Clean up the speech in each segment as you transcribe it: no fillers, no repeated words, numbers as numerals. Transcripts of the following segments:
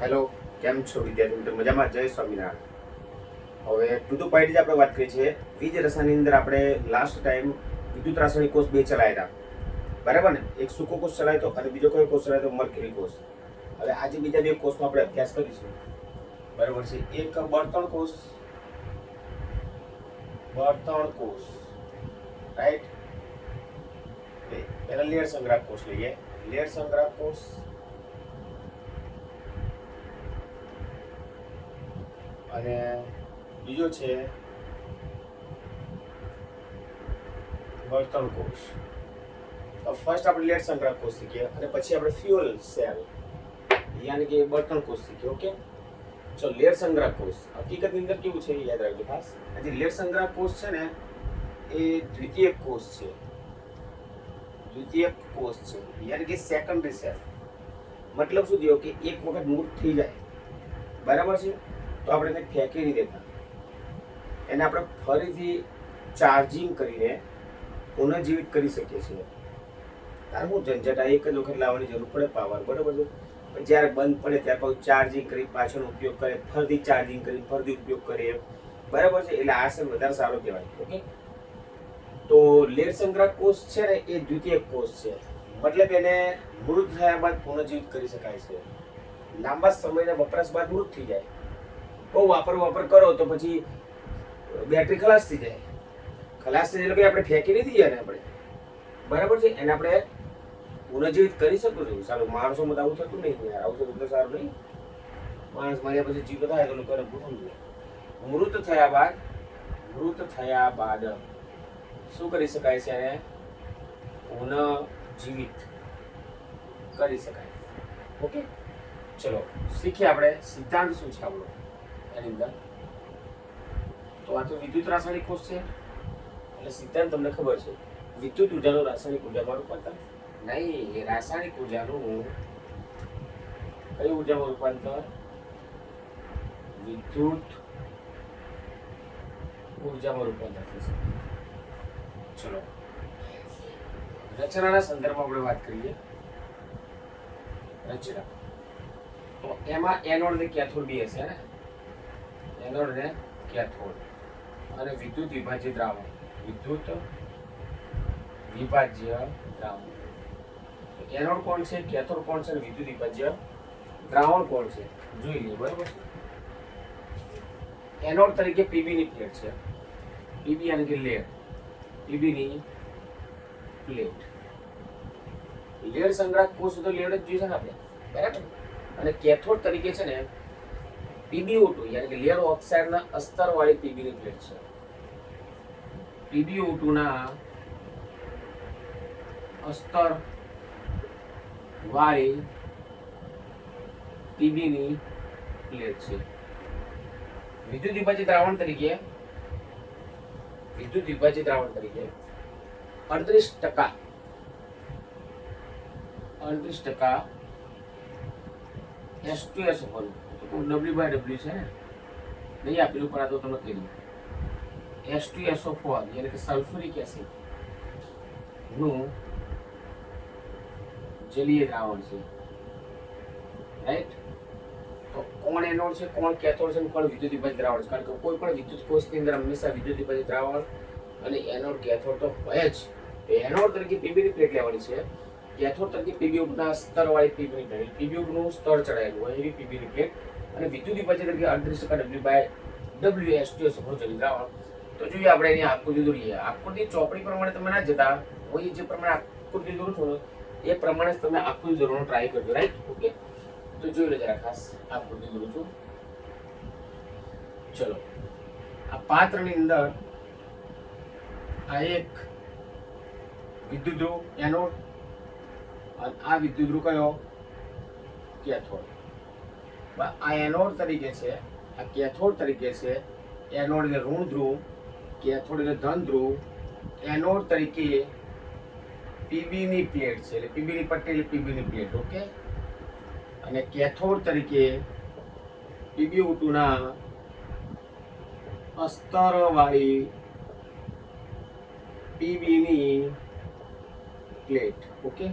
Hello, કેમ છો વિદ્યાર્થી મિત્રો? મજામાં? જય સ્વામિનારાયણ. હવે ટુ ધ પોઈન્ટ આપણે વાત કરી છે. વીજ રસાયણની અંદર આપણે લાસ્ટ ટાઈમ વિદ્યુત રાસાયણિક કોષ બે ચલાવ્યા હતા, બરાબર ને? એક સૂકો કોષ ચલાવ્યો હતો અને બીજો કયો કોષ ચલાવ્યો હતો? મરકરી કોષ. હવે આજે બીજા બે કોષનો આપણે અભ્યાસ કરીશું, બરાબર છે? એક બળતણ કોષ, રાઈટ. પહેલા લેયર સંગ્રાહક કોષ લઈએ. લેયર સંગ્રાહક કોષ અને બીજો છે બળતણ કોષ. ફર્સ્ટ આપણે લેડ સંગ્રાહક કોષ શીખીએ અને પછી આપણે ફ્યુઅલ સેલ યાની કે બળતણ કોષ શીખીએ. ઓકે, ચલો. લેડ સંગ્રાહક કોષ હકીકતની અંદર કેવું છે યાદ રાખજો ખાસ. આજે લેડ સંગ્રાહક કોષ છે ને એ દ્વિતીયક કોષ છે. દ્વિતીયક કોષ છે યાની કે સેકન્ડરી સેલ. મતલબ શું થયો કે એક વખત મૃત થઈ જાય, બરાબર છે, તો આપણે એને ફેંકી નહીં દેતા. એને આપણે ફરીથી ચાર્જિંગ કરીને પુનઃજીવિત કરી શકીએ છીએ. કારણ હું ઝંઝટ આ એક જ વખત લાવવાની જરૂર પડે પાવર, બરાબર છે. પણ જ્યારે બંધ પડે ત્યાર પછી ચાર્જિંગ કરી પાછળનો ઉપયોગ કરે, ફરીથી ચાર્જિંગ કરી ફરીથી ઉપયોગ કરીએ, બરાબર છે. એટલે આ સેલ વધારે સારો કહેવાય. ઓકે, તો લેડ સંગ્રાહક કોષ છે ને એ દ્વિતીયક કોષ છે. મતલબ એને મૃત થયા બાદ પુનઃજીવિત કરી શકાય છે. લાંબા સમયના વપરાશ બાદ મૃત થઈ જાય, બહુ વાપર કરો તો પછી બેટરી ખલાસ થઈ જાય. ખલાસ થઈ જાય એટલે આપણે ફેંકી નહીં દઈએ ને આપણે, બરાબર છે. એને આપણે પુનઃજીવિત કરી શકું છું. સારું, માણસોમાં આવું થતું નહીં યાર. આવું થતું તો સારું નહીં. માણસ માર્યા પછી જીવ થાય તો લોકો મૃત થયા બાદ શું કરી શકાય છે? એને પુનઃજીવિત કરી શકાય. ઓકે, ચલો શીખીએ આપણે સિદ્ધાંત શું છે આપણો એની અંદર. તો આ તો વિદ્યુત રાસાયણિક કોષ છે એટલે સિદ્ધાંત તમને ખબર છે. વિદ્યુત ઉર્જાનું રાસાયણિક ઉર્જામાં રૂપાંતર નહીં, એ રાસાયણિક ઉર્જાનું કઈ ઉર્જામાં રૂપાંતર? વિદ્યુત ઉર્જામાં રૂપાંતર થશે. ચલો રચનાના સંદર્ભમાં આપણે વાત કરીએ. રચના તો એમાં એનોડ ને કેથોડ બી હશે ને, એનોડ ને કેથોડ અને વિદ્યુત વિભાજ્ય દ્રાવણ. વિદ્યુત વિભાજ્ય દ્રાવણ. એનોડ કોણ છે, કેથોડ કોણ છે અને વિદ્યુત વિભાજ્ય દ્રાવણ કોણ છે જોઈ લઈએ, બરાબર છે. એનોડ તરીકે પીબી ની પ્લેટ છે. પીબી યાની કે લેડ, પીબી ની પ્લેટ. લેડ સંગ્રાહક કોષ તો લેડ જ જોઈએ ને આપણે, બરાબર. અને કેથોડ તરીકે છે ને PbO2 યાની કે લેડ ઓક્સાઇડના અસ્તર વાળી પીબી ની પ્લેટ છે. PbO2 ના અસ્તર વાળી પીબી ની પ્લેટ છે. વિદ્યુત વિભાજિત દ્રાવણ તરીકે 38% H2SO1 W/W છે ને, નહીં આપેલું પણ આ તો તમે કહી દો. H2SO4 એટલે કે સલ્ફ્યુરિક એસિડ નું જલીય દ્રાવણ છે, રાઈટ. તો કોણ એનોડ છે, કોણ કેથોડ છે, કોણ વિદ્યુત વિભાજિત દ્રાવણ છે? કારણ કે કોઈ પણ વિદ્યુત કોષની અંદર હંમેશા વિદ્યુત વિભાજિત દ્રાવણ અને એનોડ કેથોડ તો હોય જ. એનોડ તરીકે પીબી ની પ્લેટ લેવાની છે. કેથોડ તરીકે PbO2 ના સ્તર વાળી પીબી ની પ્લેટ, PbO2 નું સ્તર ચડાયેલું હોય એવી પીબી ની પ્લેટ. અને વિદ્યુત વિભાજિત તરીકે 38% W/W H2SO4 જલીય દ્રાવણ. તો જોઈએ આપણે એની આકૃતિ દોરીએ. આકૃતિ ચોપડી પ્રમાણે તમે ના જતા, હું જે પ્રમાણે આકૃતિ દોરું છું એ પ્રમાણે તમે આકૃતિ દોરવાનો ટ્રાય કરજો, રાઈટ. ઓકે, તો જોઈ લો જરા ખાસ. આકૃતિ દોરું છું. ચલો, આ પાત્રની અંદર આ એક વિદ્યુત ધ્રુવ એનોડ અને આ વિદ્યુત ધ્રુવ કયો? કેથોડ. આ એનોડ તરીકે છે, આ કેથોડ તરીકે છે. એનોડ એટલે ઋણ ધ્રુવ, કેથોડ એટલે ધન ધ્રુવ. એનોડ તરીકે પીબી ની પ્લેટ છે એટલે પીબી ની પટ્ટી એટલે પીબી ની પ્લેટ. ઓકે, અને કેથોડ તરીકે PbO2 ના અસ્તર વાળી પીબી ની પ્લેટ. ઓકે,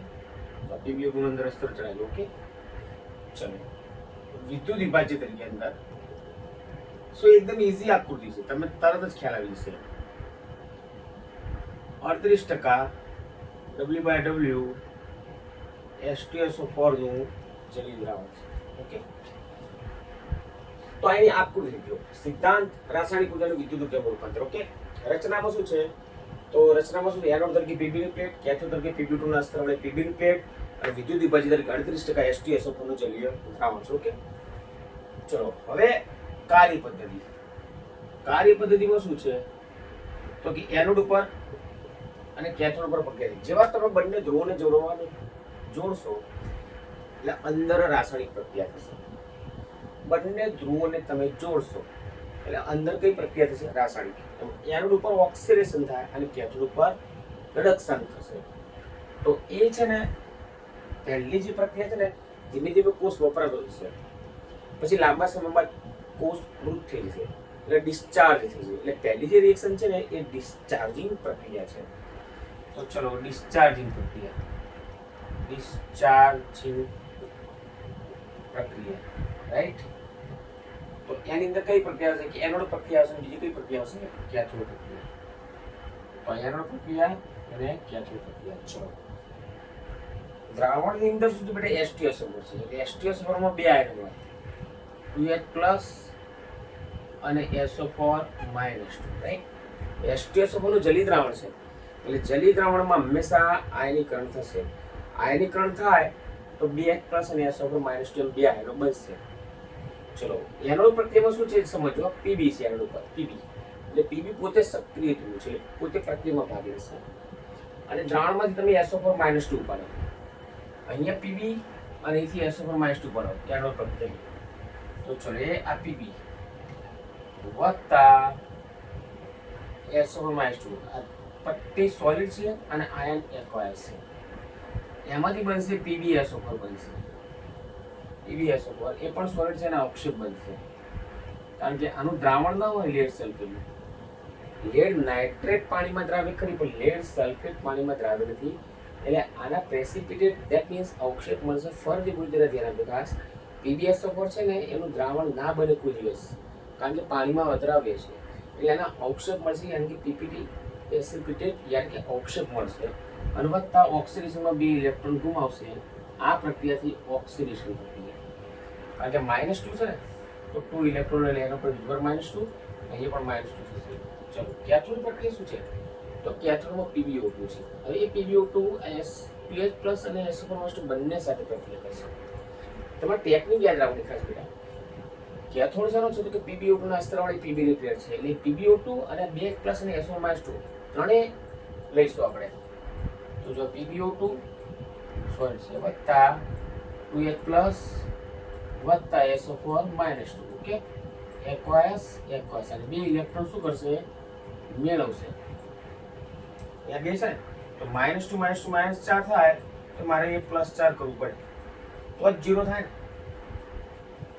તો PbO2 અંદર અસ્તર ચડાયેલું. ઓકે, ચલો વિદ્યુત વિભાજ્ય તરીકે અંદર સો એકદમ ઈઝી આકૃતિ છે, તમને તરત જ ખ્યાલ આવી જશે. 38% W/W H2SO4 નું જલીય દ્રાવણ છે. ઓકે, તો અહીં આકૃતિ જો સિદ્ધાંત રાસાયણિક ઉર્જાનું વિદ્યુત ઉર્જામાં રૂપાંતર. ઓકે, રચનામાં શું છે? તો રચનામાં શું? એનોડ તરીકે Pb ની પ્લેટ, કેથોડ તરીકે Pb2 ના અસ્ત્ર વડે Pb ની પ્લેટ અને વિદ્યુત વિભાજ્ય તરીકે 38% H2SO4 નું જલીય દ્રાવણ છે. ઓકે, ચલો હવે કાર્ય પદ્ધતિમાં શું છે? તો કે એનોડ ઉપર અને કેથોડ ઉપર પ્રક્રિયા. જેવા તમે બંને ધ્રુવોને જોડશો એટલે અંદર રાસાયણિક પ્રક્રિયા થશે. બંને ધ્રુવોને તમે જોડશો એટલે અંદર કઈ પ્રક્રિયા થશે? રાસાયણિક. એનોડ ઉપર ઓક્સિડેશન થાય અને કેથોડ ઉપર રિડક્શન થશે. તો એ છે ને પહેલી જે પ્રક્રિયા છે ને, ધીમે ધીમે કોષ વપરાતો થશે, પછી લાંબા સમય બાદ કોષ મૃત થઈ જશે એટલે ડિસ્ચાર્જ થઈ જશે. એટલે પહેલી જે રિએક્શન છે ને એ ડિસ્ચાર્જિંગ પ્રક્રિયા છે. તો ચલો ડિસ્ચાર્જિંગ પ્રક્રિયા, રાઈટ. તો એની અંદર કઈ પ્રક્રિયા છે? કે એનોડ પ્રક્રિયા છે, બીજી કઈ પ્રક્રિયા છે? કેથોડ પ્રક્રિયા. તો એનોડ પ્રક્રિયા અને કેથોડ પ્રક્રિયા. ચલો દ્રાવણની અંદર સુધી બેટા H2SO4 છે. એટલે H2SO4 માં બે આયન હોય, 2H+ અને SO4-2, રાઈટ. H2SO4 નું જલીય દ્રાવણ છે એટલે જલીય દ્રાવણમાં હંમેશા આયનીકરણ થશે. આયનીકરણ થાય તો 2H+ અને SO4-2 બે આયનો બનશે. ચલો એનોડ પ્રક્રિયામાં શું છે સમજો. Pb છે એનોડ ઉપર, Pb એટલે Pb પોતે સક્રિય ધ્રુવ છે, પોતે પ્રક્રિયામાં ભાગ લેશે અને દ્રાવણમાંથી તમે SO4-2 ઉપાડો. અહીંયા Pb અને અહીંથી SO4-2 ઉપાડો એનોડ પ્રક્રિયા. તો ચલો એ આ Pb વત્તા SO4-2 આ પટ્ટી સોલિડ છે અને આયન એક્વાયર્સ છે. એમાંથી બનશે PbSO4 બનશે. PbSO4 એ પણ સોલિડ છે અને અવક્ષેપ બનશે કારણ કે આનું દ્રાવણ ના હોય લેડ સલ્ફેટનું. લેડ નાઇટ્રેટ પાણીમાં દ્રાવ્ય ખરી પણ લેડ સલ્ફેટ પાણીમાં દ્રાવ્ય નથી એટલે આના પ્રેસિપિટેટ ધેટ મીન્સ અવક્ષેપ મળશે. ફરતી પૂરી તરફ ધ્યાન આપજો ખાસ. PbSO4 છે ને એનું દ્રાવણ ના બને કોઈ દિવસ કારણ કે પાણીમાં અદ્રાવ્ય છે એટલે એના અવક્ષેપ મળશે યાની કે પીપીટી પ્રેસિપિટેટ યાની કે અવક્ષેપ મળશે અને વત્તા ઓક્સિડેશનમાં 2 ઇલેક્ટ્રોન ગુમાવશે. આ પ્રક્રિયાથી ઓક્સિડેશન પ્રક્રિયા કારણ કે -2 છે ને તો 2 ઇલેક્ટ્રોન એટલે એનો પર વિજ્બર -2 અહીંયા પણ -2 થશે. ચલો કેથોડ પ્રક્રિયા શું છે? તો કેથોડમાં PbO2 છે. હવે એ PbO2 PH+ અને SO4-2 બંને સાથે પ્રક્રિયા કરશે. તમારે ટેકનિક યાદ રાખવાની ખાસ બેટા. કેથોડ શાનો છે તો કે PbO2 ના અસ્ત્રવાળી Pb ની પ્લેટ છે એટલે PbO2 અને 2H+ અને SO4-2 ત્રણે લઈશું આપણે. તો જો PbO2 સોલિડ છે વત્તા 2H+ વત્તા SO4-2. ઓકે, એક્વાયસ અને 2 ઇલેક્ટ્રોન શું કરશે? મેળવશે. ત્યાં બે છે ને તો -2 -4 થાય તો મારે એ +4 કરવું પડે તો જ 0 થાય ને,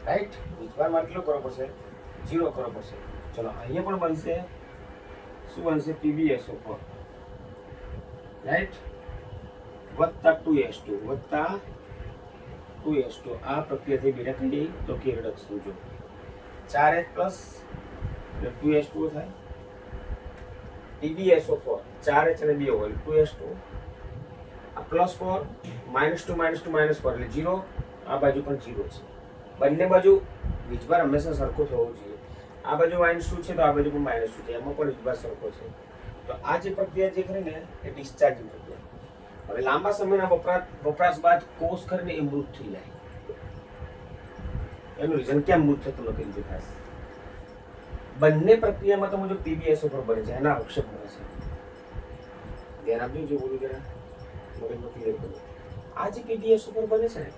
રાઈટ. વિજભાર મારે કેટલો કરવો પડશે? 0 કરવો પડશે. ચલો અહીંયા પણ બનશે શું બનશે? PbSO4 રાઈટ વત્તા 2H2 આ પ્રક્રિયા થઈ બેટા કઈ તો કે રિડક્શન. જો 4H+ એટલે 2H2 થાય. PbSO4 4H અને 2 હોય 2H2 આ +4 -2 -4 એટલે 0. આ બાજુ પણ 0 છે. બંને બાજુ વીજભાર હંમેશા સરખો થવો જોઈએ. આ બાજુ -2 છે તો આ બાજુ પણ -2 છે, એમાં પણ વીજભાર સરખો છે. તો આ જે પ્રક્રિયા જે કરીને એ ડિસ્ચાર્જિંગ પ્રક્રિયા. હવે લાંબા સમયના વપરાશ બાદ કોષ કરીને એ મૃત થઈ જાય. એનું રીઝન કેમ મૃત થતું નથી કીધું ખાસ. બંને પ્રક્રિયામાં તમે જો PbSO4 બને છે એના અવક્ષેપ મળે છે. ધ્યાન આપજો જે બોલું જરા મગજમાં ક્લિયર કરો. આ જે PbSO4 બને છે ને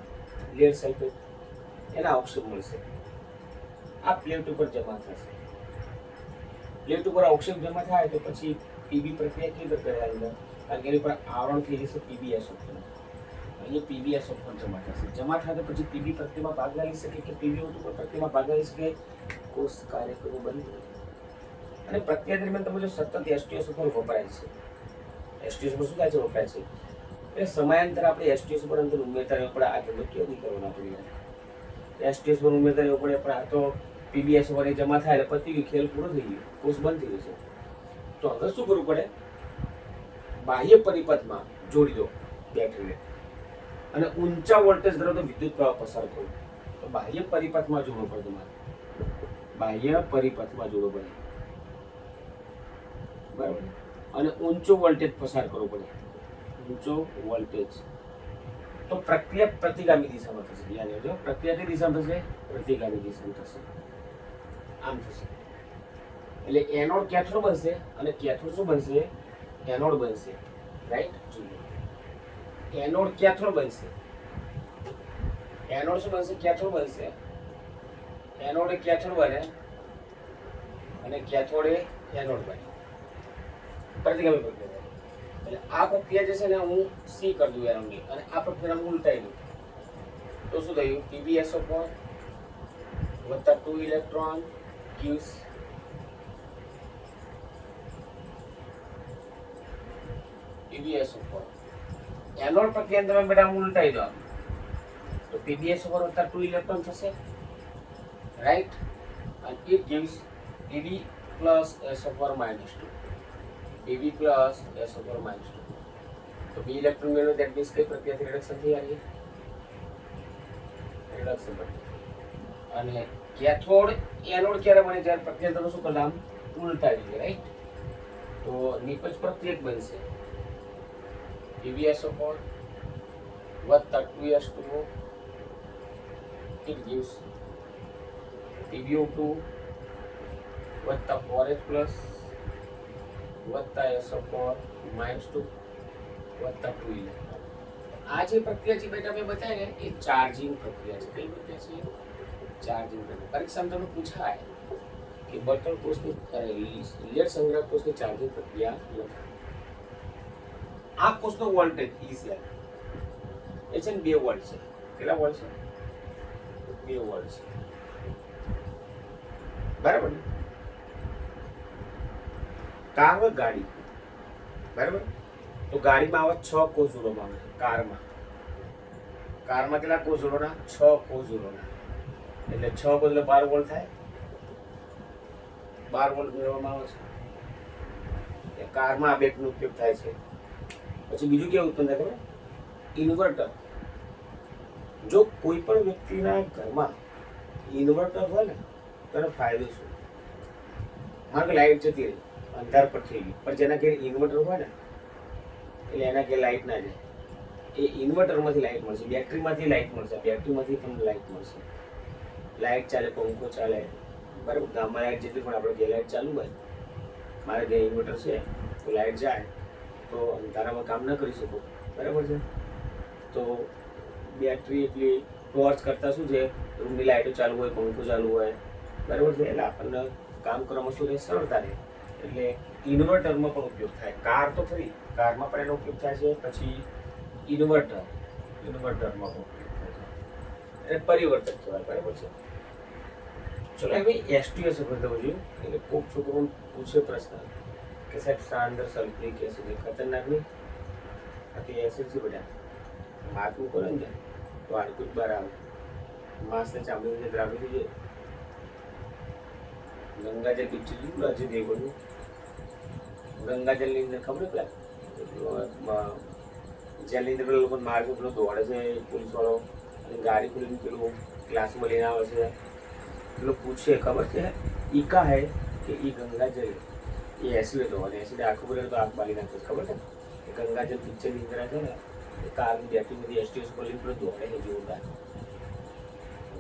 લેડ સલ્ફેટ એના અવક્ષેપ મળશે. આ પ્લેટ ઉપર જમા થશે. પ્લેટ ઉપર અવક્ષેપ જમા થાય તો પછી Pb પ્રક્રિયા કેવી રીતે કરે અંદર? કારણ કે એની પર આવરણ થઈ જશે PbSO4. અહીંયા PbSO4 જમા થશે. જમા થાય તો પછી Pb પ્રક્રિયામાં ભાગ લઈ શકે કે PbO2 પર પ્રક્રિયામાં ભાગ લઈ શકે. કોષ કાર્ય કરવું બંધ થઈ જાય અને પ્રક્રિયા દરમિયાન તમે જો સતત H2SO4 વપરાય છે. H2SO4 શું થાય છે? વપરાય છે. એટલે સમયાંતરે આપણે H2SO4 અંદર ઉમેરતા રહેવું પડે. આ ધંધો કેવો નહીં કરવાનો આપણે. એસટીએસ પર ઉમેરતા રહેવું પડે, પણ આ તો પીબીએસ વડે જમા થાય એટલે પતી ગયું, ખેલ પૂરો થઈ ગયો, કોર્સ બંધ થઈ જશે. તો હવે શું કરવું પડે? બાહ્ય પરિપથમાં જોડી દો બેટરીને અને ઊંચા વોલ્ટેજ ધરાવતો વિદ્યુત પ્રવાહ પસાર કરો. તો બાહ્ય પરિપથમાં જોડવું પડે તમારે, બાહ્ય પરિપથમાં જોડવું પડે, બરાબર. અને ઊંચો વોલ્ટેજ પસાર કરવો પડે, ઊંચો વોલ્ટેજ. તો પ્રક્રિયા પ્રતિગામી દિશામાં થશે. યાદ રાખજો, પ્રક્રિયા કઈ દિશામાં થશે? પ્રતિગામી દિશામાં થશે. આમ થશે. એટલે એનોડ કેથોડ બનશે અને કેથોડ શું બનશે? એનોડ બનશે. રાઈટ? જોઈએ, એનોડ કેથોડ બનશે. એનોડ શું બનશે? કેથોડ બનશે. એનોડ એ કેથોડ બને અને કેથોડ એ એનોડ બને. પ્રતિગામી પ્રક્રિયા. એટલે આ પ્રક્રિયા જે છે ને હું સી કરી દઉં એનોડની અને આ પ્રક્રિયા હું ઉલટાઈ દઉં. તો શું થયું? PbSO4 વત્તા 2 ઇલેક્ટ્રોન gives PbSO4. એનોડ પ્રક્રિયા તમે બેટા હું ઉલટાઈ દો તો PbSO4 વત્તા 2 ઇલેક્ટ્રોન થશે, right? and it gives Pb plus SO4 minus 2. Pb plus SO4 minus 2. तो B इलेक्ट्रॉन में that means कई प्रक्रिया થી रिडक्शन થઈ રહી है, रिडक्शन पर. અને કેથોડ એનોડ ક્યારે બને? જ્યારે પ્રક્રિયા તમે શું કરતા? ઉલટાવી દે, રાઈટ? તો નિપજ પ્રત્યેક બનશે PbSO4 વત્તા 2s2O. it gives PbO2 વત્તા 4h પ્લસ વત્તા SO4 માઇનસ 2 વત્તા 2 ઇલેક્ટ્રોન. આ જે પ્રક્રિયા છે બેટા મેં બતાવી ને એ ચાર્જિંગ પ્રક્રિયા છે. કઈ પ્રક્રિયા છે? ચાર્જિંગ પ્રક્રિયા. પરીક્ષામાં તમને પૂછાય કે બળતણ કોષની લેડ સંગ્રહ કોષની ચાર્જિંગ પ્રક્રિયા લખો. આ કોષનો વોલ્ટેજ E છે, એ છે ને 2 વોલ્ટ છે. કેટલા વોલ્ટ છે? 2 વોલ્ટ છે, બરાબર ને? કાર હોય ગાડી, બરાબર? તો ગાડીમાં આવા 6 કોષ જોડવામાં આવે છે. કારમાં કેટલા કોષ જોડવાના? 6 કોષ જોડવાના. એટલે 6 કોષ એટલે 12 વોલ્ટ થાય. 12 વોલ્ટ મેળવવામાં આવે છે. કારમાં આ બેટરીનો ઉપયોગ થાય છે. પછી બીજું કેવું ઉત્પન્ન થાય ખબર? ઇન્વર્ટર. જો કોઈ પણ વ્યક્તિના ઘરમાં ઇન્વર્ટર હોય ને તો એનો ફાયદો શું? માનો કે લાઈટ જતી રહી, અંધાર પર થઈ ગયું, પણ જેના ઘરે ઇન્વર્ટર હોય ને એટલે એના ઘરે લાઈટ ના જાય. એ ઇન્વર્ટરમાંથી લાઈટ મળશે, બેટરીમાંથી લાઈટ મળશે, બેટરીમાંથી તમને લાઈટ મળશે. લાઈટ ચાલે, પંખો ચાલે, બરાબર? ગામમાં લાઈટ જતી પણ આપણે ઘરે લાઈટ ચાલુ હોય, મારે ઘરે ઇન્વર્ટર છે તો લાઈટ જાય તો અંધારામાં કામ ન કરી શકો, બરાબર છે? તો બેટરી એટલી ટોર્ચ કરતાં શું છે? રૂમની લાઈટો ચાલુ હોય, પંખો ચાલુ હોય, બરાબર છે? એટલે આપણને કામ કરવામાં શું રહે? સરળતા રહે. એટલે ઇન્વર્ટરમાં પણ ઉપયોગ થાય. કાર તો ખરી, કારમાં પણ એનો ઉપયોગ થાય છે. પછી ઇન્વર્ટરમાં પણ ઉપયોગ થાય છે. એટલે પરિવર્તક કહેવાય, બરાબર છે? ચલો હવે એસટીએસ ઉપર જવું જોઈએ. એટલે કોઈક છોકરો પૂછે પ્રશ્ન કે સાહેબ સાંદર સલ્ફ્યુરિક એસિડ ખતરનાક નહીં? બાકી એસિડ છે બધા માથું કરે ને તો હાડકું બહાર આવે, માંસને ચામડીને દ્રાવી થઈ જાય. ગંગાજળ પિક્ચર જોયું અજય દેવગણનું? ગંગાજળની અંદર ખબર પેલા જેલની અંદર પેલા લોકો માર્ગ પેલો દોડે છે પોલીસ વાળો અને ગાડી ખોલીને પેલું ક્લાસમાં લઈને આવે છે. પેલો પૂછે ખબર છે ઈકા હે કે ઈ ગંગાજળ એ એસિડ હતો અને એસિડ આખું બોલે તો આંખ બાળી નાખે. ખબર છે એ ગંગાજળ પિક્ચરની અંદર છે ને એ કારની બેટરીમાંથી એસટીએસ પર લઈને પેલો દોડે છે જોરદાર.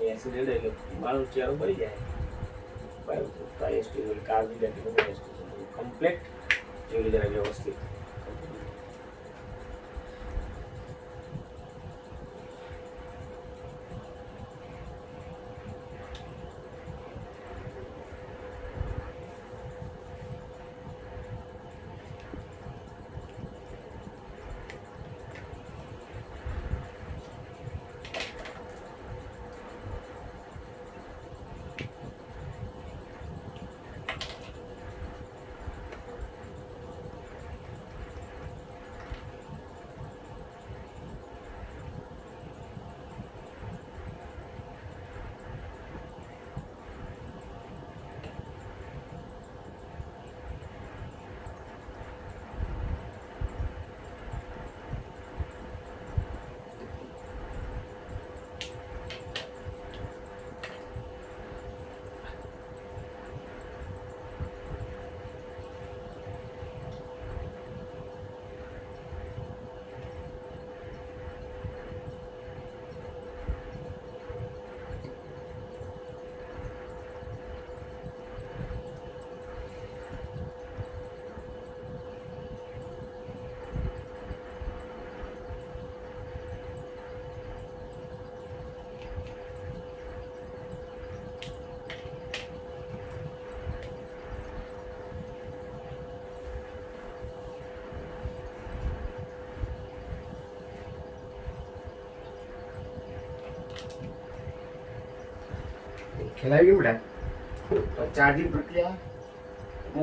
એસિડ એટલે મારો ચહેરો બળી જાય, બરાબર? તો એસટીએસ કારની બેટરીમાં એસટીએસ કમ્પ્લીટ જેવી જરા વ્યવસ્થિત. ખ્યાલ આવી ગયો બેટા? તો ચાર્જિંગ પ્રક્રિયા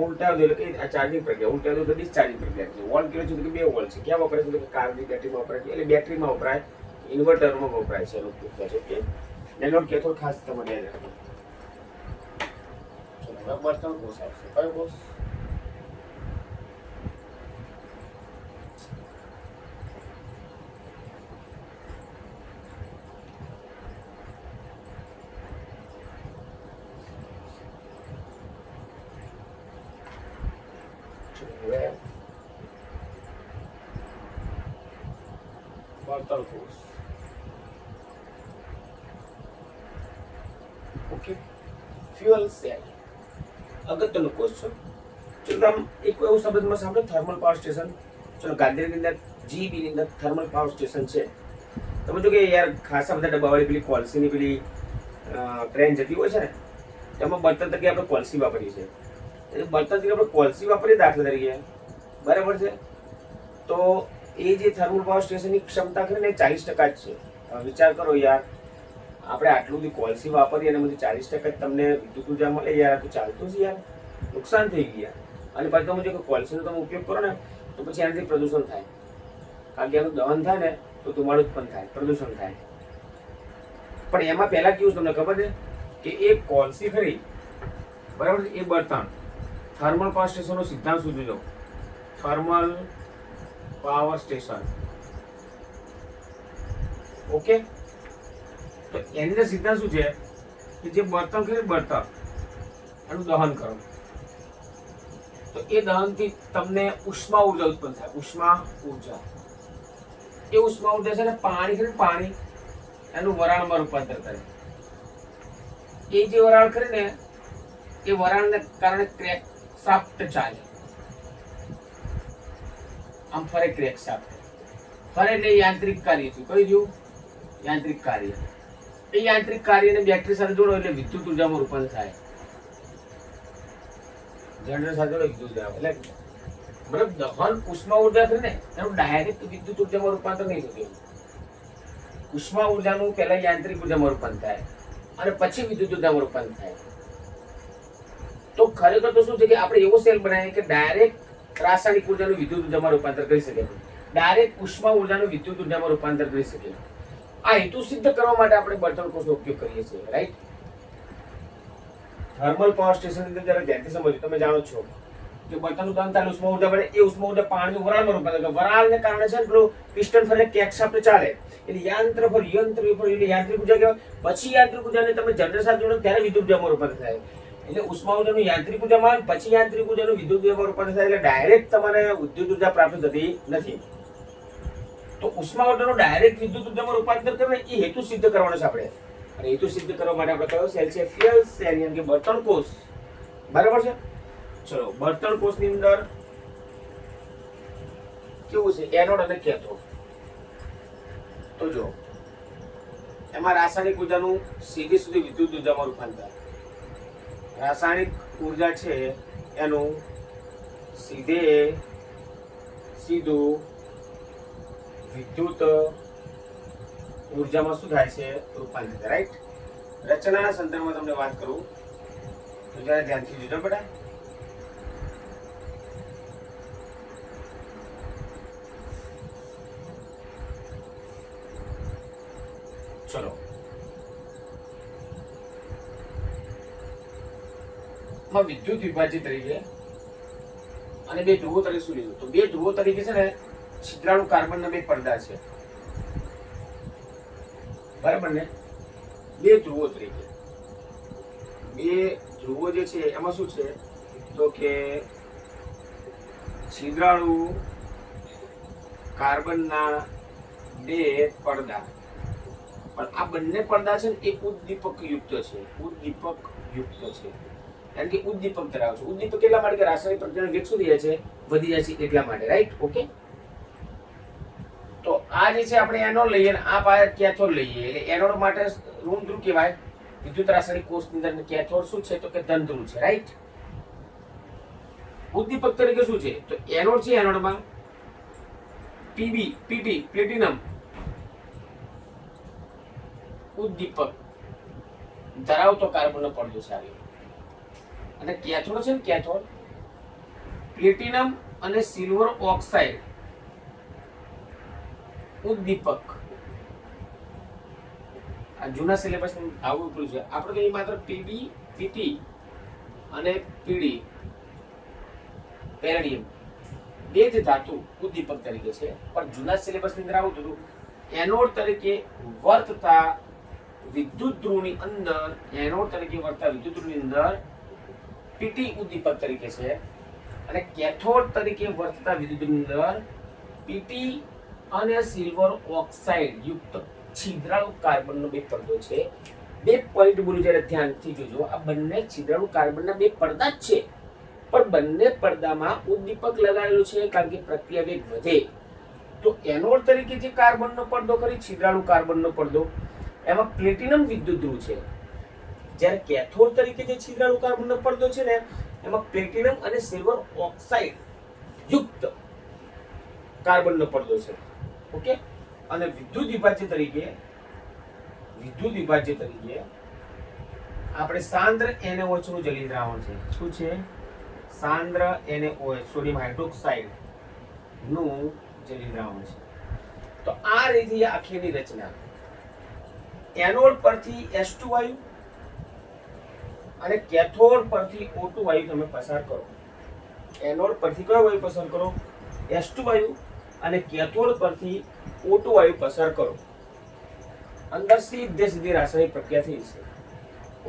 ઉલટા દો એટલે કે આ ચાર્જિંગ પ્રક્રિયા, ઉલટા દો તો ડિસ્ચાર્જિંગ પ્રક્રિયા છે. વોલ્ટ કયો છે તો કે 2 વોલ્ટ છે. ક્યાં વપરાય છે તો કે કારની બેટરીમાં વપરાય છે, એટલે બેટરીમાં વપરાય, ઇન્વર્ટરમાં વપરાય છે, એનો ઉપયોગ થાય છે. ઓકે, એનો કેથોડ ખાસ તમારે યાદ રાખો. ચલો હવે બર્તન કોષ આવશે. કયો કોષ? બર્તન કોષ. ઓકે, ફ્યુઅલ સેલ અગત્યનો કોષ છે. ચલો આમ એક એવું શબ્દમાં સાંભળો, થર્મલ પાવર સ્ટેશન. ચલો ગાંધીનગરની અંદર જીબી ની અંદર થર્મલ પાવર સ્ટેશન છે. તમે જો કે યાર ખાસા બધા ડબ્બાવાળી પેલી કોલસીની પેલી ટ્રેન જતી હોય છે ને, તેમાં બર્તન તરીકે આપણે કોલસી વાપરીએ છીએ. એટલે બર્તન તરીકે આપણે કોલસી વાપરીએ દાખલા તરીકે, બરાબર છે. તો એ જે થર્મલ પાવર સ્ટેશનની ક્ષમતા કરીને 40% જ છે. વિચાર કરો યાર, આપણે આટલું બધી કોલસી વાપરીએ અને બધી 40% તમને વિદ્યુત ઉર્જા મળે યાર, તો ચાલતું છે યાર, નુકસાન થઈ ગયા. અને પાછું તમે જો કોલસીનો તમે ઉપયોગ કરો ને તો પછી એનાથી પ્રદૂષણ થાય, કારણ કે એનું દહન થાય ને તો ધુમાડો ઉત્પન્ન થાય, પ્રદૂષણ થાય. પણ એમાં પહેલા કેવું તમને ખબર છે કે એ કોલસી ખરી, બરાબર છે, એ બળતણ. થર્મલ પાવર સ્ટેશનનો સિદ્ધાંત શું જોજો, થર્મલ પાવર સ્ટેશન. ઓકે, તો એની સિદ્ધાંત શું છે કે જે બળતણ ખરી, બળતણ એનું દહન કરો તો એ દહનથી તમને ઉષ્મા ઉર્જા ઉત્પન્ન થાય. ઉષ્મા ઉર્જા, એ ઉષ્મા ઉર્જા છે ને પાણી ખરી, પાણી એનું વરાળમાં રૂપાંતર કરે. એ જે વરાળ ખરી ને એ વરાળને કારણે ક્રેક શાફ્ટ ચાલે, આમ ફરે ક્રેક શાફ્ટ ફરે એટલે યાંત્રિક કાર્ય થયું. કઈ થયું? યાંત્રિક કાર્ય. એ યાંત્રિક કાર્યને બેટરી સાથે જોડો એટલે વિદ્યુત ઉર્જામાં રૂપાંતર થાય. જનરેટર સાથે જોડો વિદ્યુત ઉર્જા, એટલે મતલબ દહન ઉષ્મા ઉર્જા છે ને એનું ડાયરેક્ટ વિદ્યુત ઉર્જામાં રૂપાંતર નહીં થતું. ઉષ્મા ઉર્જાનું પહેલા યાંત્રિક ઉર્જામાં રૂપાંતર થાય અને પછી વિદ્યુત ઉર્જામાં રૂપાંતર થાય. તો ખરેખર તો શું છે કે આપણે એવો સેલ બનાવીએ કે ડાયરેક્ટ રાસાયણિક ઉર્જાનું વિદ્યુત ઉર્જામાં રૂપાંતર કરી શકે, ડાયરેક્ટ ઉષ્મા ઉર્જાનું વિદ્યુત ઉર્જામાં રૂપાંતર કરી શકે. આ હેતુ સિદ્ધ કરવા માટે આપણે બળતણ કોષનો ઉપયોગ કરીએ છીએ, રાઈટ. થર્મલ પાવર સ્ટેશન ની અંદર જરા ધ્યાનથી સમજો. તમે જાણો છો કે બળતણનું દહન થાય ઉષ્મા ઉર્જા બને, એ ઉષ્મા ઉર્જા પાણીનું વરાળમાં રૂપાંતર કરે. વરાળને કારણે છે ને પેલું પિસ્ટન ફરે, કેક શાફ્ટ ચાલે, એટલે યંત્ર પર એટલે યાંત્રિક ઉર્જા કહેવાય. પછી યાંત્રિક ઉર્જાને તમે જનરેટર સાથે જોડો ત્યારે વિદ્યુત ઉર્જામાં રૂપાંતર થાય. એટલે ઉષ્મા ઉર્જાનું યાંત્રિક ઉર્જામાં, પછી યાંત્રિક ઉર્જાનું વિદ્યુત ઉર્જામાં રૂપાંતર થાય. એટલે ડાયરેક્ટ તમારે વિદ્યુત ઉર્જા પ્રાપ્ત થતી નથી. તો ઉષ્મા ઉર્જાનું ડાયરેક્ટ વિદ્યુત ઉર્જામાં રૂપાંતર કરે એ હેતુ સિદ્ધ કરવાનો છે આપણે. અને હેતુ સિદ્ધ કરવા માટે આપણે કયો સેલ છે? ફ્યુઅલ સેલ, એટલે કે બળતણ કોષ. બરાબર છે. ચલો, બળતણ કોષની અંદર કેવું છે? એનોડ અને કેથોડ. તો જો એમાં રાસાયણિક ઉર્જાનું સીધી સુધી વિદ્યુત ઉર્જામાં રૂપાંતર. રાસાયણિક ઉર્જા છે એનું સીધું વિદ્યુત ઉર્જામાં શું થાય છે? રૂપાંતર, રાઈટ. રચનાના સંદર્ભમાં તમને વાત કરું તો જરા ધ્યાનથી જોજો બેટા. ચલો, વિદ્યુત વિભાજિત તરીકે અને બે ધ્રુવો તરીકે શું લીધું? તો બે ધ્રુવો તરીકે છે ને છિદ્રાળુ કાર્બનના બે પડદા છે, બરાબર ને? બે ધ્રુવો તરીકે, બે ધ્રુવો જે છે એમાં શું છે તો કે છિદ્રાળુ કાર્બનના બે પડદા. પણ આ બંને પડદા છે ને એ ઉદ્દીપક યુક્ત છે, ઉદ્દીપક યુક્ત છે. કારણ કે ઉદ્દીપક ધરાવે છે. ઉદ્દીપક એટલા માટે કે રાસાયણિક પ્રક્રિયાનો વેગ શું થઈ જાય છે? વધી જાય છે, એટલા માટે, રાઈટ. ઓકે, તો આ જે છે આપણે એનોડ લઈએ અને આ પાસે કેથોડ લઈએ, એટલે એનોડ માટે ઋણ ધ્રુવ કહેવાય. વિદ્યુત રાસાયણિક કોષની અંદર કેથોડ શું છે તો કે ધન ધ્રુવ છે, રાઈટ. ઉદ્દીપક તરીકે શું છે તો એનોડ છે, એનોડમાં પીટી પ્લેટિનમ ઉદ્દીપક ધરાવતો કાર્બનનો પડદો છે આવ્યો. અને કેથોડ છે ને, કેથોડ પ્લેટિનમ અને સિલ્વર ઓક્સાઇડ ઉદ્દીપક. આ જૂના સિલેબસ આવું ઉપલું છે. આપણે તો અહીં માત્ર પીબી, પીટી અને પીડી પેરેડિયમ બે જ ધાતુ ઉદ્દીપક તરીકે છે. પણ જૂના સિલેબસ ની અંદર આવું હતું એનોડ તરીકે વર્તતા વિદ્યુત ધ્રુવની અંદર, એનોડ તરીકે વર્તતા વિદ્યુત ધ્રુવની અંદર પીટી ઉદ્દીપક તરીકે છે, અને કેથોડ તરીકે વર્તતા વિદ્યુત ધ્રુવની અંદર પીટી અને સિલ્વર ઓક્સાઇડ યુક્ત છિદ્રાળુ કાર્બનનો બે પડદો છે. બે પોઈન્ટ બોલું જ્યારે ધ્યાનથી જોજો, આ બંને છિદ્રાળુ કાર્બનના બે પડદા જ છે, પણ બંને પડદામાં ઉદ્દીપક લગાવેલું છે કારણ કે પ્રક્રિયા વેગ વધે. તો એનોડ તરીકે જે કાર્બનનો પડદો કરી છિદ્રાળુ કાર્બનનો પડદો, એમાં પ્લેટિનમ વિદ્યુત ધ્રુવ છે. જ્યારે કેથોડ તરીકે જે છિદ્રાળુ કાર્બનનો પડદો છે ને, એમાં પ્લેટિનમ અને સિલ્વર ઓક્સાઇડ યુક્ત કાર્બનનો પડદો છે. ઓકે. અને વિદ્યુત વિભાજ્ય તરીકે આપણે સાંદ્ર NaOH નું જલીય દ્રાવણ છે. શું છે? સાંદ્ર NaOH, સોડિયમ હાઇડ્રોક્સાઇડ નું જલીય દ્રાવણ છે. તો આ રીતે આખીની રચના. એનોડ પરથી H2 વાયુ અને કેથોડ પરથી O2 વાયુ તમે પસાર કરો. એનોડ પરથી કયો વાયુ પસાર કરો? H2 વાયુ. અને કેથોડ પરથી O2 વાયુ પસાર કરો. અંદર સીધી રાસાયણિક પ્રક્રિયા થઈ છે.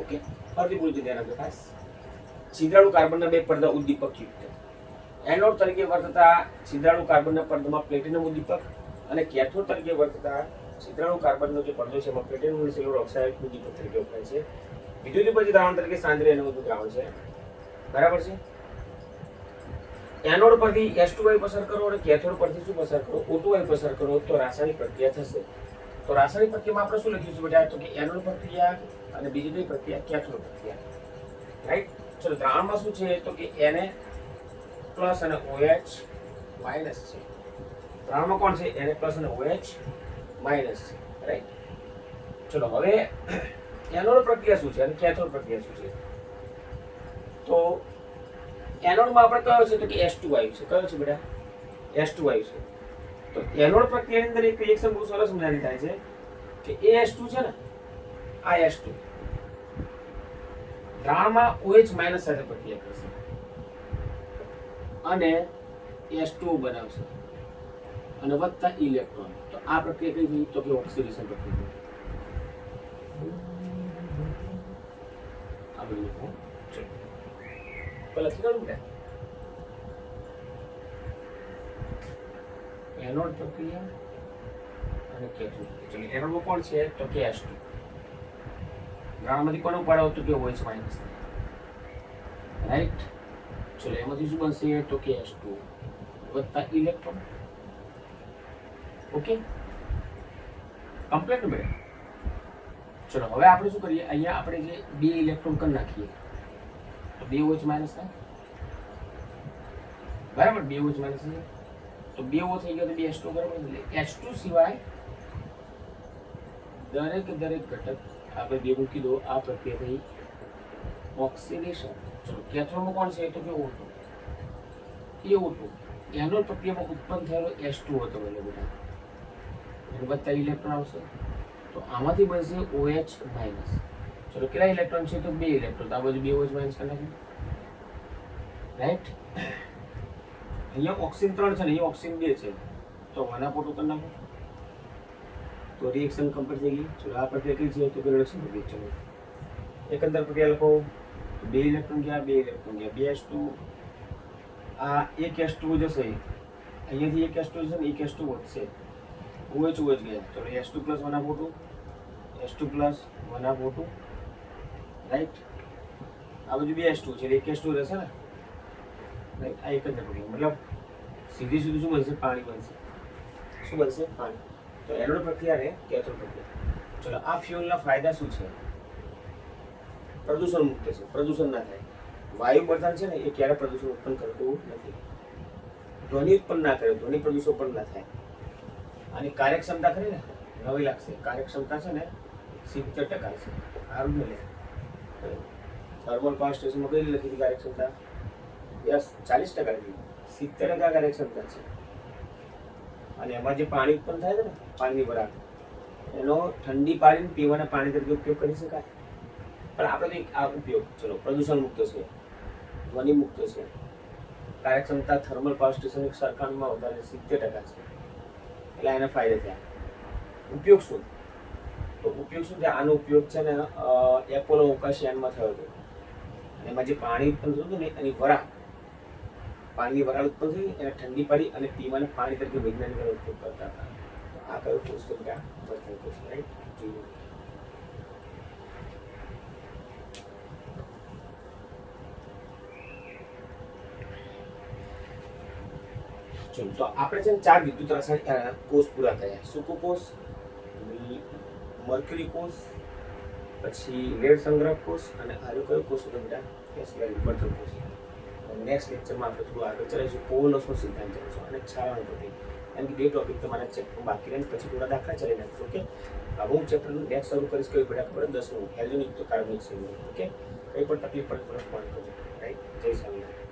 ઓકે. ફરીથી પૂછજો ધ્યાન આપજો ખાસ. છિદ્રાળુ કાર્બનના બે પડદા ઉદ્દીપક યુક્ત. એનોડ તરીકે વર્તતા છિદ્રાળુ કાર્બનના પડદામાં પ્લેટિનમ ઉદ્દીપક, અને કેથોડ તરીકે વર્તતા છિદ્રાળુ કાર્બનનો જે પડદો છે એમાં પ્લેટિનમ અને સિલ્વર ઓક્સાઇડ ઉદ્દીપક તરીકે વપરાય છે. વિદ્યુત વિભાજ્ય દ્રાવણ તરીકે સાંદ્ર NaOH દ્રાવણ છે. બરાબર છે. એનોડ પરથી H2 વાયુ પસાર કરો અને કેથોડ પરથી શું પસાર કરો? O2 વાયુ પસાર કરો તો રાસાયણિક પ્રક્રિયા થશે. તો રાસાયણિક પ્રક્રિયામાં આપણે શું લખીશું બેટા? તો કે એનોડ પ્રક્રિયા અને બીજી કઈ પ્રક્રિયા? કેથોડ પ્રક્રિયા. રાઈટ. ચલો, દ્રાવણમાં શું છે? તો કે Na પ્લસ અને OH માઇનસ છે. દ્રાવણમાં કોણ છે? Na પ્લસ અને OH માઇનસ છે. રાઈટ. ચલો, હવે એનોડ પ્રક્રિયા શું છે અને કેથોડ પ્રક્રિયા શું છે? તો એનોડમાં આપણે કયો છે? તો કે H2 વાયુ છે. કયો છે બેટા? H2 વાયુ છે. તો એનોડ પ્રક્રિયાની અંદર એક રિએક્શન બહુ સરસ મજાની થાય છે કે એ H2 છે ને, આ H2 દ્રાવણમાં OH માઇનસ સાથે પ્રક્રિયા કરશે અને H2 બનાવશે અને વધતા ઇલેક્ટ્રોન. તો આ પ્રક્રિયા કઈ થઈ? તો કે ઓક્સિડેશન પ્રક્રિયા. આ બધું લખી દઉં. એનોડ પ્રક્રિયા અને કેથોડ પ્રક્રિયા. એનોડમાં કોણ છે? તો કે H2. દ્રાવણમાંથી કોને ઉપાડો? તો કે OH માઇનસ. રાઈટ. ચલો, એમાંથી શું બનશે? તો કે H2 વધતા ઇલેક્ટ્રોન. ઓકે. કમ્પ્લીટ ને બેટા? ચલો, હવે આપણે શું કરીએ? અહીંયા આપણે જે બે ઇલેક્ટ્રોન કરી નાખીએ તો બે OH માઇનસ થાય. બરાબર. બે OH માઇનસ થાય તો બે O થઈ ગયો તો બે H2. બરાબર. એટલે H2 સિવાય દરેક ઘટક આપણે બે મૂકી દો. આ પ્રક્રિયા થઈ ઓક્સિડેશન. ચલો, કેથોડમાં કોણ છે? તો કે O2. એ O2 એનોડ પ્રક્રિયામાં ઉત્પન્ન થયેલો H2 હતો બેટા. એનું વધતા ઇલેક્ટ્રોન આવશે તો આમાંથી બનશે OH માઇનસ. ચલો, કેટલા ઇલેક્ટ્રોન છે? તો બે ઇલેક્ટ્રોન. તો આ બાજુ બે OH માઇનસ કરી નાખીએ. રાઈટ. અહીંયા ઓક્સિજન 3 છે ને, અહીંયા ઓક્સિજન 2 છે, તો 1/2 કરી નાખો તો રિએક્શન કમ્પ્લીટ થઈ ગઈ. ચલો, આ પ્રક્રિયા કઈ છે? તો કે રિડક્શન પ્રક્રિયા. ચલો, એકંદર પ્રક્રિયા લખો. બે ઇલેક્ટ્રોન ગયા, બે ઇલેક્ટ્રોન ગયા, બે H2. આ એક H2 જશે, અહીંયાથી એક H2 જશે ને, એક H2 વધશે. OH ગયા. ચલો, H2 plus 1/2, H2 plus 1/2. Right. આ બાજુ બે H2 છે, એક H2 રહેશે ને. રાઈટ. આ એક જ પ્રક્રિયા, મતલબ સીધી સીધું શું બનશે? પાણી બનશે. શું બનશે? પાણી. તો એનોડ પ્રક્રિયા ને કેથોડ પ્રક્રિયા. ચલો, આ ફ્યુઅલના ફાયદા શું છે? પ્રદૂષણ મુક્ત છે, પ્રદૂષણ ના થાય. વાયુ બળતણ છે ને, એ ક્યારે પ્રદૂષણ ઉત્પન્ન કરતું નથી. ધ્વનિ ઉત્પન્ન ના કરે, ધ્વનિ પ્રદૂષણ પણ ના થાય. આની કાર્યક્ષમતા ખરી ને, નવી લાગશે. કાર્યક્ષમતા છે ને 70% છે. સારું ને. થર્મલ પાવર સ્ટેશનમાં કઈ લખી હતી કાર્યક્ષમતા? યસ, 40% હતી. 70% કાર્યક્ષમતા છે. અને એમાં જે પાણી ઉત્પન્ન થાય છે ને, પાણીની વરાળ, એનો ઠંડી પાડીને પીવાના પાણી તરીકે ઉપયોગ કરી શકાય. પણ આપણે તો આ ઉપયોગ, ચલો, પ્રદૂષણ મુક્ત છે, ધ્વનિ મુક્ત છે, કાર્યક્ષમતા થર્મલ પાવર સ્ટેશન સરખામણીમાં વધારે 70% છે, એટલે એના ફાયદા થયા. ઉપયોગ શું? તો ઉપયોગ શું છે? આનો ઉપયોગ છે ને એપોલો અવકાશયાનમાં થયો હતો. અને એમાં જે પાણી ઉત્પન્ન થતું હતું ને, એની વરાળ, પાણીની વરાળ ઉત્પન્ન થઈ, એને ઠંડી પાડી અને પીવાના પાણી તરીકે વૈજ્ઞાનિકો ઉપયોગ કરતા હતા. આ કયો કોર્સ તો બેટા? બર્થન કોર્સ, રાઈટ? ચલો, તો આપણે છે ને 4 વિદ્યુત રાસાયણિક કોષ પૂરા થયા. સૂકો કોષ, મર્ક્યુરી કોષ, પછી રેડ સંગ્રહ કોષ, અને આરો કયો કોષ હતો બેટા? યસ, વેરી ગુડ, બર્થન કોષ. નેક્સ્ટ લેક્ચરમાં આપણે થોડું આગળ ચલાવીશું, કોવોલોસનો સિદ્ધાંત ચલાવીશું અને ક્ષારણ પદ્ધતિ. એમ કે 2 ટોપિક તમારા ચેપ્ટર બાકી રહે, પછી થોડા દાખલા ચલાવી નાખીશું. ઓકે, હવે હું ચેપ્ટરનું નેક્સ્ટ શરૂ કરીશ. કઈ બેટા ખબર? 10મું હેલોજેનિક કાર્બનિક સંયોજન. ઓકે, કંઈ પણ તકલીફ પડે તો ફોન કરજો. રાઈટ? જય સ્વામિનારાયણ.